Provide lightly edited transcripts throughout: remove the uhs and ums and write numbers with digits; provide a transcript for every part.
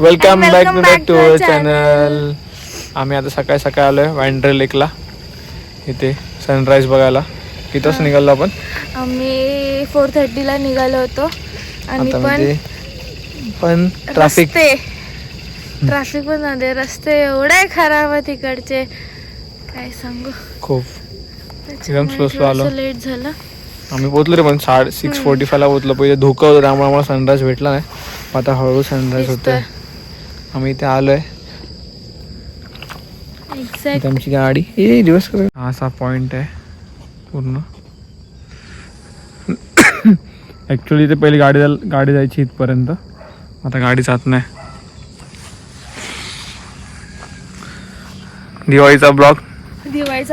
Welcome back to our channel. आम्ही आता सकाळी सकाळी आलोय वाइंड्रे लेकला, इथे सनराईज बघायला. कितीच निघालो आपण? आम्ही 4:30ला निघालो होतो आणि पण ट्रॅफिक पण मध्ये रस्ते एवढे खराब आहे तिकडचे, काय सांगू. खूप एकदम स्लो आलो. लेट झालं. आम्ही पोहोचलो रे, पण 6:45ला पोहोचलो. पहिले धुकं होतं त्यामुळे आम्हाला सनराईज भेटला नाही. आता हळूहळू सनराईज होतोय. आम्ही इथे आलोय. आमची गाडी दिवस असा पॉइंट आहे पूर्ण. ऍक्च्युली इथे पहिली गाडी जायची इथपर्यंत, आता गाडी जात नाही. दिवाळीचा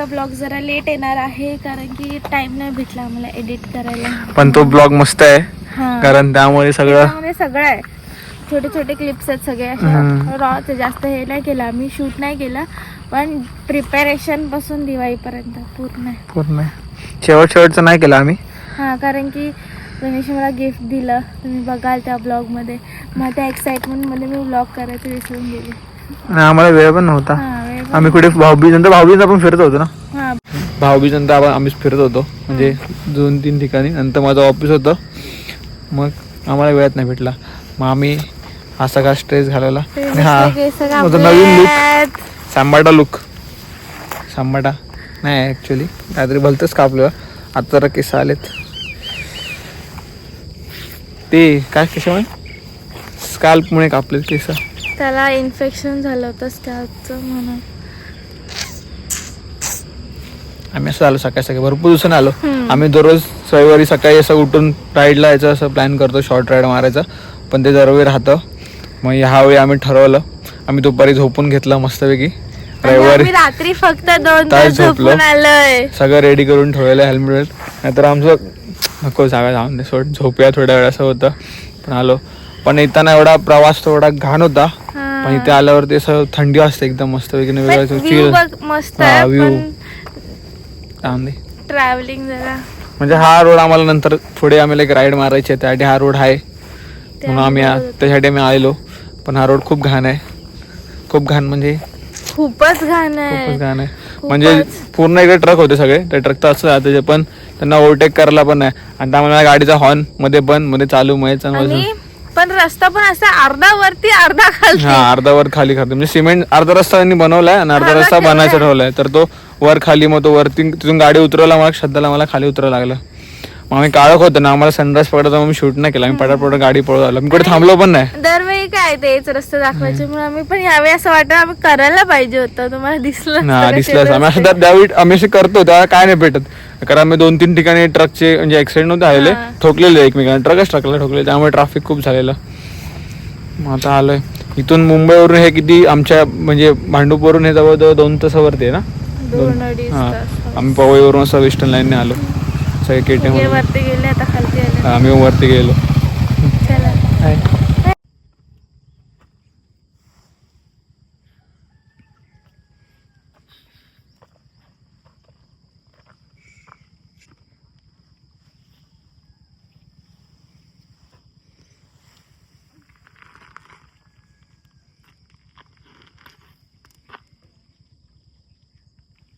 ब्लॉग जरा लेट येणार आहे, कारण की टाइम नाही भेटला आम्हाला एडिट करायला. पण तो ब्लॉग मस्त आहे, कारण त्यामुळे सगळं आहे. छोटे छोटे क्लिप्स आहेत सगळे अशा रॉ. जास्त हे नाही केलं आम्ही, शूट नाही केलं, पण प्रिपरेशन पासून दिवाळीपर्यंत पूर्ण शेवटचं नाही केलं आम्ही. कारण की गणेश मला गिफ्ट दिलं, तुम्ही बघाल त्या ब्लॉग मध्ये. मग त्या एक्साइटमेंट मध्ये मी ब्लॉग करायचं विसरून गेले. आम्हाला वेळ पण नव्हता. आम्ही कुठे भाऊबीज आपण फिरत होतो ना. भाऊबीज नंतर आम्ही फिरत होतो, म्हणजे 2-3 ठिकाणी. नंतर माझं ऑफिस होतं, मग आम्हाला वेळच नाही भेटला. मग आम्ही हा सगळा स्ट्रेस घालवला. माझा नवीन लुक, सांबाटा नाही ऍक्च्युली, काहीतरी भलतंच कापलं. आता जरा केस आलेत, ते काय कशामुळे स्काल्प मुळे कापलेत केस. त्याला इन्फेक्शन झालं होतं स्कॅल्पचं, म्हणून आम्ही असं आलो सकाळी भरपूर दिवसाने आलो. आम्ही दररोज रविवारी सकाळी असं उठून राईडला यायचं असं प्लॅन करतो, शॉर्ट राईड मारायचं, पण ते दरवेळी राहतं. मग ह्यावेळी आम्ही ठरवलं, आम्ही दुपारी झोपून घेतलं मस्तपैकी. रविवारी रात्री फक्त 2 तास झोपून आलोय. सगळं रेडी करून ठेवलेलं, हेल्मेट. नाहीतर आमचं नको जागा जाऊन दे, सोड झोपूया थोड्या वेळ, असं होतं. पण आलो. पण येताना एवढा प्रवास थोडा घाण होता, पण इथे आल्यावरती असं थंडी असते एकदम मस्तपैकी. मस्त ट्रॅव्हलिंग जरा, म्हणजे हा रोड आम्हाला नंतर थोडे आम्हाला एक राईड मारायची आहे, त्यासाठी हा रोड आहे, म्हणून आम्ही त्यासाठी आम्ही आलेलो. पण हा रोड खूप घाण आहे, खूप घाण म्हणजे खूपच घाण आहे. म्हणजे पूर्ण इकडे ट्रक होते सगळे, त्या ट्रक तर असं जाते, पण त्यांना ओव्हरटेक करायला पण नाही. आणि त्यामुळे गाडीचा हॉर्न मध्ये बंद मध्ये चालू मध्ये. पण रस्ता पण असा अर्धा वरती अर्धा खाली, अर्धा वर खाली करते. म्हणजे सिमेंट अर्धा रस्ता त्यांनी बनवलाय आणि अर्धा रस्ता बनायचा ठेवलाय, तर तो वर खाली. मग तो वरती तिथून गाडी उतरवला, मला श्रद्धाला मला खाली उतरावं लागलं. मग आम्ही काळख होतं ना, आम्हाला सनराईज पडायचा, मग मी शूट नाही केला. आम्ही पटापट गाडी पळत आलो, मी कुठे थांबलो पण नाही. दरवेळी काय तेच रस्ते दाखवायचे, म्हणून आम्ही पण यावेळी असं वाटतं आम्ही करायला पाहिजे होतं. तुम्हाला दिसलं आम्ही असं करतो त्याला काय नाही भेटत, कारण आम्ही 2-3 ठिकाणी ट्रकचे म्हणजे ऍक्सिडेंट नव्हते झालेले, ठोकलेले एकमेकांना, ट्रकला ठोकले, त्यामुळे ट्रॅफिक खूप झालेलं. मग आता आलोय इथून मुंबईवरून. हे किती आमच्या म्हणजे भांडूपवरून हे जवळजवळ 2 तासावरती आहे ना. 2-2.5 तास. आम्ही पवईवरून असं वेस्टर्न लाईनने आलो सगळे केटे. वरती गेले, आता खालती आले. आम्ही वरती गेलो.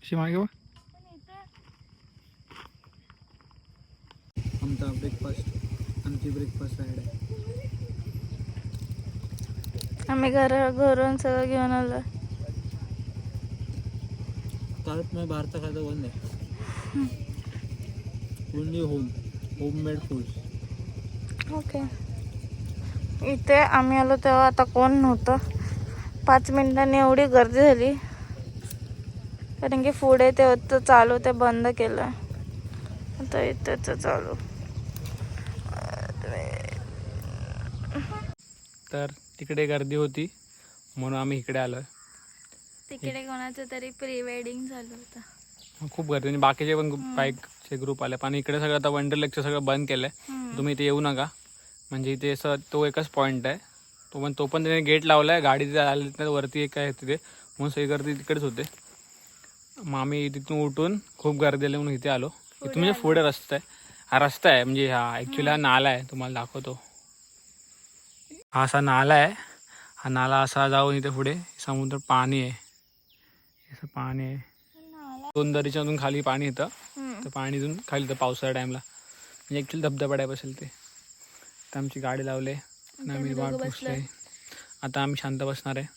मागे आमचा आमची ब्रेकफास्ट राईड आहे. आम्ही घरून सगळं घेऊन आलो. भारत बाहेरचं खायचं बंद आहे, ओनली होममेड फूड. ओके. इथे आम्ही आलो तेव्हा आता कोण नव्हतं. 5 मिनिटांनी एवढी गर्दी झाली, कारण की पुढे ते होतं चालू, ते बंद केलं. आता इथेच चालू. तर तिकडे गर्दी होती म्हणून आम्ही इकडे आलोय. तिकडे कोणाचं तरी प्री वेडिंग झालं होतं, खूप गर्दी. आणि बाकीचे पण बाईकचे ग्रुप आले. पण इकडे सगळं आता वंडरलेकचं सगळं बंद केलंय. तुम्ही इथे येऊ नका, म्हणजे इथे असं तो एकच पॉईंट आहे, तो पण त्याने गेट लावलाय. गाडी आली वरती एक आहे तिथे, म्हणून सगळी गर्दी तिकडेच होते. मग आम्ही तिथून उठून खूप गर्दी आली म्हणून इथे आलो. इथून म्हणजे पुढे रस्ता आहे, हा रस्ता आहे, म्हणजे हा ऍक्च्युली हा नाला आहे. तुम्हाला दाखवतो, हा असा नाला आहे हा नाला असा जाऊन इथे पुढे समुद्र पाणी आहे, असं पाणी आहे. 2 दरीच्या मधून खाली पाणी येतं. तर पाणी इथून खाली येतं पावसाळ्या टाईमला, म्हणजे ॲक्च्युली धबधबा टाईप असेल ते. तर आमची गाडी लावले आणि आम्ही वाट बसले. आता आम्ही शांत बसणार आहे.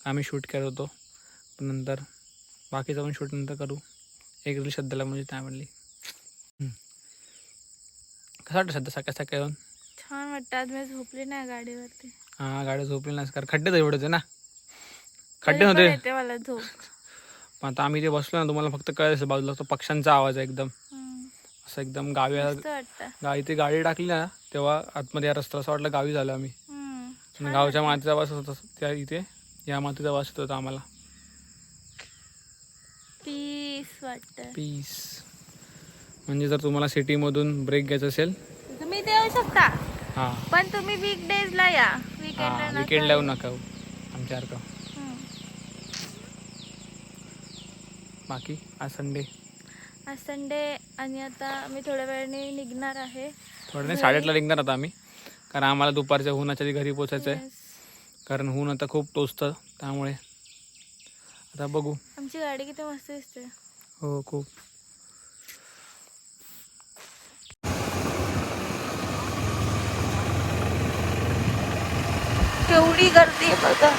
आम्ही शूट करत होतो, पण नंतर बाकीचं पण शूट नंतर करू. एक रील सध्याला म्हणजे त्या म्हणली. कसं वाटतं सध्या सकाळ सकाळ येऊन? छान वाटतं. आज मी झोपली नाही गाडीवरती. हां, गाडी झोपली नाही कारण खड्डे एवढे होते ना, खड्डे नव्हते. येते मला झोप. पण आता आम्ही ते बसलो ना, तुम्हाला फक्त कळेल बाजूला तो पक्ष्यांचा आवाज आहे एकदम असं एकदम गावी. इथे गाडी टाकली ना तेव्हा आतमध्ये या रस्ता असं वाटलं गावी झालं आम्ही. गावच्या मातीचा वास होता त्या इथे, या मातीचा वास होता आम्हाला. पीस वाटतं. पीस म्हणजे जर तुम्हाला सिटीमधून ब्रेक घ्यायचा असेल तुम्ही इथे येऊ शकता. हां, पण तुम्ही वीकडेजला या. विकेंडला येऊ नका आमच्यासारखं. बाकी आज संडे आणि आता मी थोड्या वेळाने निघणार आहे. थोड्या नाही 8:30ला निघणार आता आम्ही, कारण आम्हाला दुपारच्या उन्हाच्या आधी घरी पोचायचं आहे. कारण ऊन आता खूप टोचतं, त्यामुळे आता बघू. आमची गाडी किती मस्त दिसते. हो, खूप. केवढी गर्दी आहे बघा.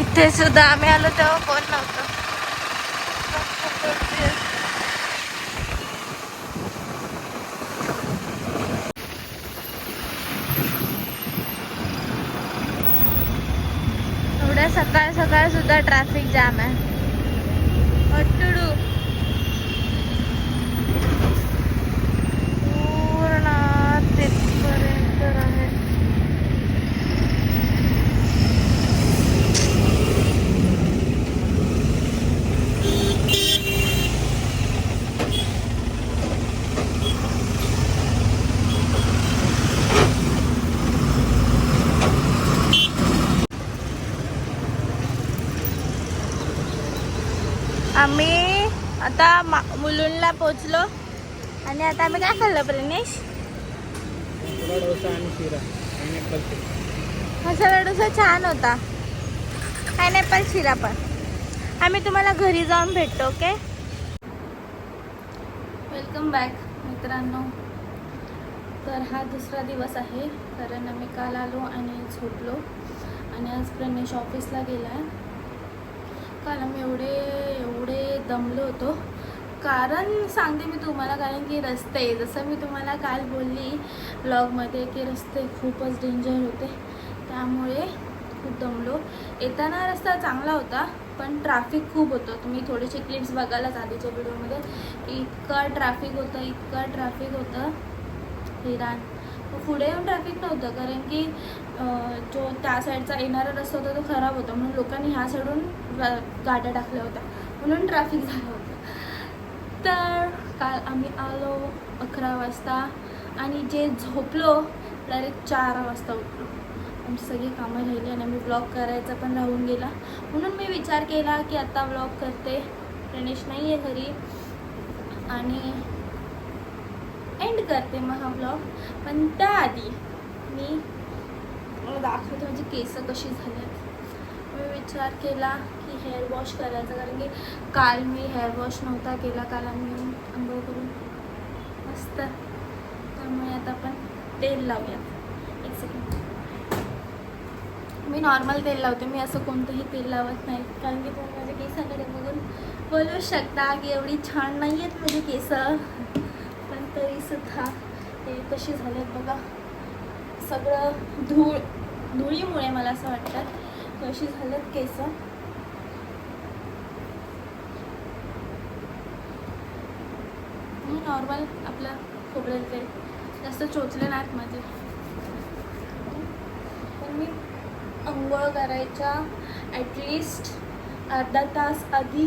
इथे सुद्धा आम्ही आलो तेव्हा कोण नव्हतं. एवढ्या सकाळ सकाळ सुद्धा ट्रॅफिक जाम आहे. पूर्ण तिथपर्यंत आहे. आम्ही आता मुलुंडला पोचलो आणि आता आम्ही काय खाल्लं प्रणेश? मसाला डोसा छान होता. पायनॅपल शिरा पण. आम्ही तुम्हाला घरी जाऊन भेटतो. ओके, वेलकम बॅक मित्रांनो. तर हा दुसरा दिवस आहे, कारण आम्ही काल आलो आणि झोपलो आणि आज प्रणेश ऑफिसला गेला आहे. काल आम्ही एवढे दमलो होतो. कारण सांगते मी तुम्हाला, कारण की रस्ते, जसं मी तुम्हाला काल बोलली ब्लॉगमध्ये की रस्ते खूपच डेंजर होते, त्यामुळे खूप दमलो. येताना रस्ता चांगला होता, पण ट्रॅफिक खूप होतं. तुम्ही थोडेसे क्लिप्स बघायलाच आधीच्या व्हिडिओमध्ये, इतकं ट्रॅफिक होतं हिरान. पुढे येऊन ट्रॅफिक नव्हतं, कारण की जो त्या साईडचा येणारा रस्ता होता तो खराब होता, म्हणून लोकांनी ह्या साईडून गाड्या टाकल्या होत्या, म्हणून ट्रॅफिक झालं होतं. तर काल आम्ही आलो 11 वाजता आणि जे झोपलो डायरेक्ट 4 वाजता उठलो. आमची सगळी कामं राहिली आणि आम्ही व्लॉग करायचा पण राहून गेला, म्हणून मी विचार केला की आता व्लॉग करते. गणेश नाही आहे घरी आणि एंड करते मग हा व्लॉग. पण त्याआधी मी दाखवते माझी केस कशी झाल्यात. मी विचार केला की हेअर वॉश करायचा, कारण की काल मी हेअर वॉश नव्हता केला. काल आम्ही आंघोळ करून मस्त, त्यामुळे आता आपण तेल लावूया. एक सेकंड. मी नॉर्मल तेल लावते, मी असं कोणतंही तेल लावत नाही, कारण की तुम्ही माझ्या केसाकडे बघून बोलू शकता की एवढी छान नाही आहेत माझे केस, पण तरीसुद्धा ते कशी झालेत बघा. सगळं धुळीमुळे मला असं वाटतं कशी झालेत केस. मी नॉर्मल आपलं खोबरेल तेल, जास्त चोचले नाहीत माझे. पण मी अंघोळ करायच्या ॲटलिस्ट अर्धा तास आधी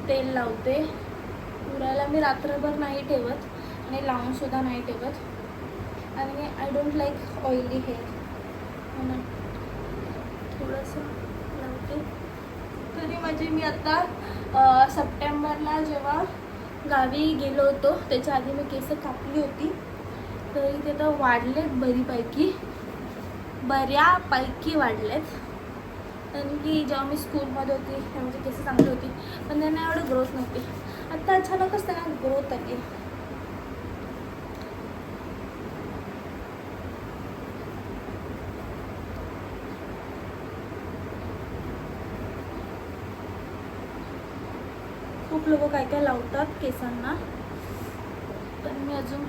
तेल लावते. उरायला मी रात्रभर नाही ठेवत आणि लावूनसुद्धा नाही ठेवत, आणि I don't like oily hair, म्हणून थोडंसं लावते. तरी म्हणजे मी आता सप्टेंबरला जेव्हा गावी गेलो होतो त्याच्या आधी मी केस कापली होती, तरी ते तर वाढलेत बऱ्यापैकी वाढलेत. कारण की जेव्हा मी स्कूलमध्ये होती तेव्हा माझी केस चांगली होती, पण त्यांना एवढं ग्रोथ नव्हती. आता अचानकच त्यांना ग्रोथ आली. खूप लोक काय काय लावतात केसांना, पण मी अजून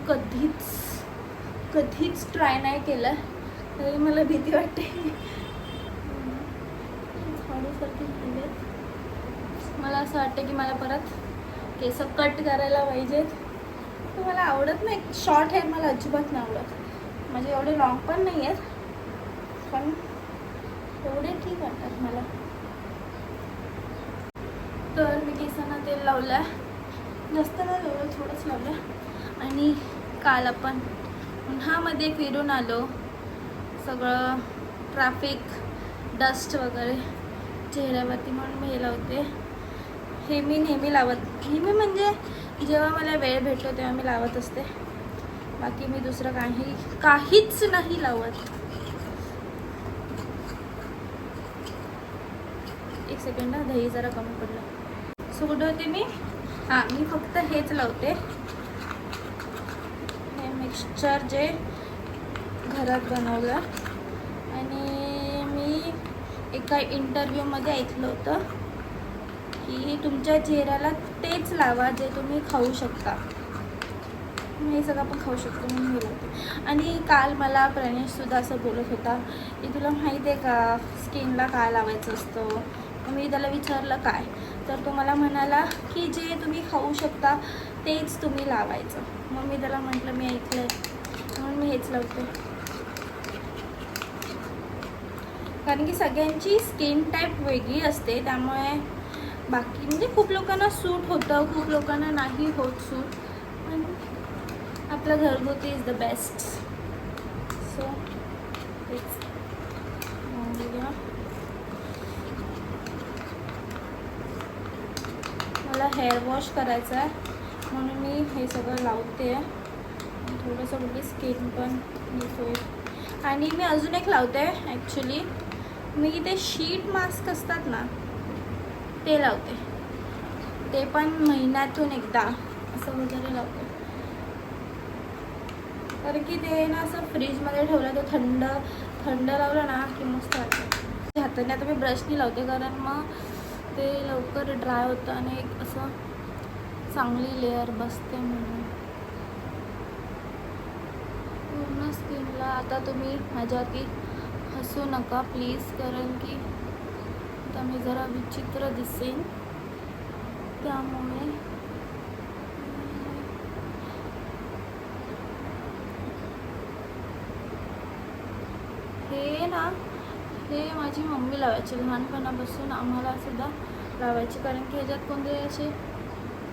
कधीच ट्राय नाही केलं. तरी मला भीती वाटते. झाडूसारखी झालेत. मला असं वाटतं की मला परत केस कट करायला पाहिजेत. तर मला आवडत नाही, शॉर्ट हेअर मला अजिबात नाही आवडत. म्हणजे एवढे लॉंग पण नाही आहेत, पण एवढे ठीक वाटतात मला. तर मी केसांना तेल लावलं, जास्त नाही लावलं, थोडंच लावलं. आणि काल आपण उन्हामध्ये फिरून आलो, सगळं ट्रॅफिक डस्ट वगैरे चेहऱ्यावरती, म्हणून मी हे लावते. हे मी नेहमी नेहमी म्हणजे जेव्हा मला वेळ भेटतो तेव्हा मी लावत असते. बाकी मी दुसरं काहीच नाही लावत. एक सेकंड, दही जरा कमी पडलं. सोडवते मी. मी फक्त हेच लावते, हे मिक्सचर जे घरात बनवलं. आणि मी एका इंटरव्ह्यूमध्ये ऐकलं होतं की तुमच्या चेहऱ्याला तेच लावा जे तुम्ही खाऊ शकता. हे सगळं आपण खाऊ शकतो म्हणून हे लावते. आणि काल मला प्रणेशसुद्धा असं बोलत होता की तुला माहीत आहे का स्किनला काय लावायचं असतं. मी त्याला विचारलं काय, तर तो मला म्हणाला की जे तुम्ही खाऊ शकता तेच तुम्ही लावायचं. मग मी त्याला म्हटलं मी ऐकलं आहे म्हणून मी हेच लावते. कारण की सगळ्यांची स्किन टाईप वेगळी असते, त्यामुळे बाकी म्हणजे खूप लोकांना सूट होतं, खूप लोकांना नाही होत सूट. पण आपलं घरगुती इज द बेस्ट. सो तेच मला हेअर वॉश करायचं आहे म्हणून मी हे सगळं लावते. थोडंसं म्हणजे स्किन पण नीट होईल. आणि मी अजून एक लावते. ॲक्च्युली मी ते शीट मास्क असतात ना ते लावते, ते पण महिन्यातून एकदा असं वगैरे लावते. कारण की ते ना असं फ्रीजमध्ये ठेवलं तर थंड लावलं ना की मस्त वाटतं. हाताने आता मी ब्रशनी लावते कारण मग ते लवकर ड्राय होतं आणि एक असं चांगली लेअर बसते म्हणून पूर्ण स्किनला. आता तुम्ही माझ्यावरती हसू नका प्लीज, कारण की आता मी जरा विचित्र दिसेन, त्यामुळे हे ना हे माझी मम्मी लावायची लहानपणापासून, आम्हाला सुद्धा लावायची. कारण की ह्याच्यात कोणते असे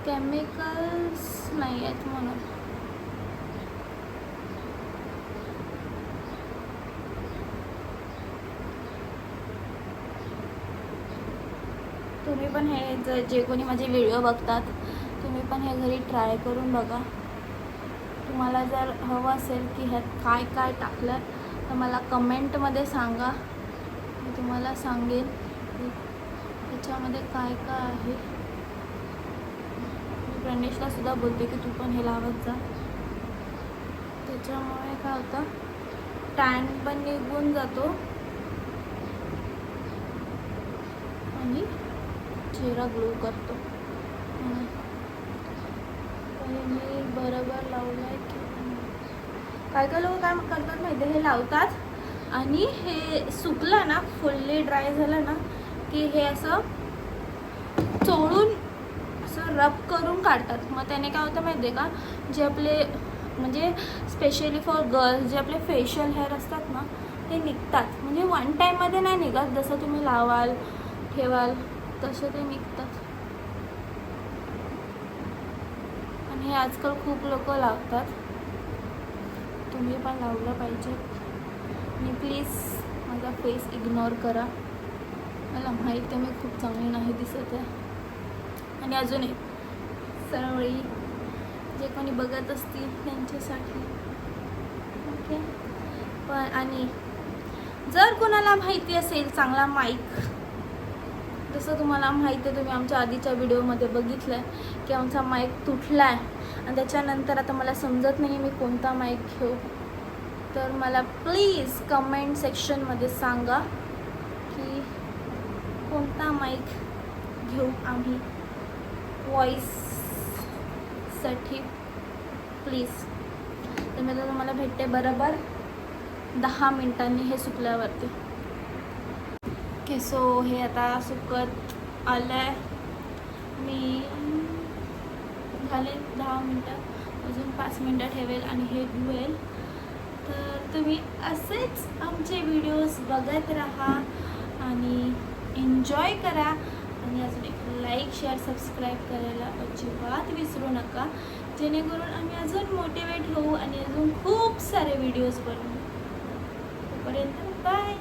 केमिकल्स नाही आहेत म्हणून. तुम्ही पण हे जे कोणी माझे व्हिडिओ बघतात तुम्ही पण हे घरी ट्राय करून बघा. तुम्हाला जर हवं असेल की ह्यात काय काय टाकलं तर मला कमेंटमध्ये सांगा, मी तुम्हाला सांगेन की ह्याच्यामध्ये काय काय आहे. मी प्रणेशला सुद्धा बोलते की तू पण हे लावत जा, त्याच्यामुळे काय होतं टॅन पण निघून जातो आणि चेहरा ग्लो करतो. मी बरोबर लावलं आहे की काय काय लोक काय करतात माहिती आहे, हे लावतात आणि हे सुकलं ना फुल्ली ड्राय झालं ना की हे असं चोळून असं रब करून काढतात. मग त्याने काय होतं माहिती आहे का, जे आपले म्हणजे स्पेशली फॉर गर्ल्स जे आपले फेशियल हेअर असतात ना ते निघतात. म्हणजे वन टाईममध्ये नाही निघत, जसं तुम्ही लावाल ठेवाल तसे ते निघतात. आणि हे आजकाल खूप लोक लावतात, तुम्ही पण लावलं पाहिजे. आणि प्लीज माझा फेस इग्नोर करा. मला माहीत आहे मी खूप चांगली नाही दिसत आहे. आणि अजून एक सरळी जे कोणी बघत असतील त्यांच्यासाठी ओके. पण आणि जर कोणाला माहिती असेल चांगला माईक, जसं तुम्हाला माहिती आहे, तुम्ही आमच्या आधीच्या व्हिडिओमध्ये बघितलं आहे की आमचा माईक तुटला आहे आणि त्याच्यानंतर आता मला समजत नाही मी कोणता माईक घेऊ. तर मला प्लीज कमेंट सेक्शनमध्ये सांगा की कोणता माईक घेऊ आम्ही व्हॉईससाठी प्लीज. तर मी तर तुम्हाला भेटते बरोबर 10 मिनिटांनी हे सुकल्यावरती. ओके सो हे आता सुकत आलं आहे. मी झाले 10 मिनटं, अजून 5 मिनटं ठेवेल आणि हे धुवेल. तर तुम्ही असेच आमचे व्हिडिओज बघत राहा आणि एन्जॉय करा. आणि अजून एक लाईक शेअर सबस्क्राईब करायला अजिबात विसरू नका, जेणेकरून आम्ही अजून मोटिवेट होऊ आणि अजून खूप सारे व्हिडिओज बनवू. तोपर्यंत बाय.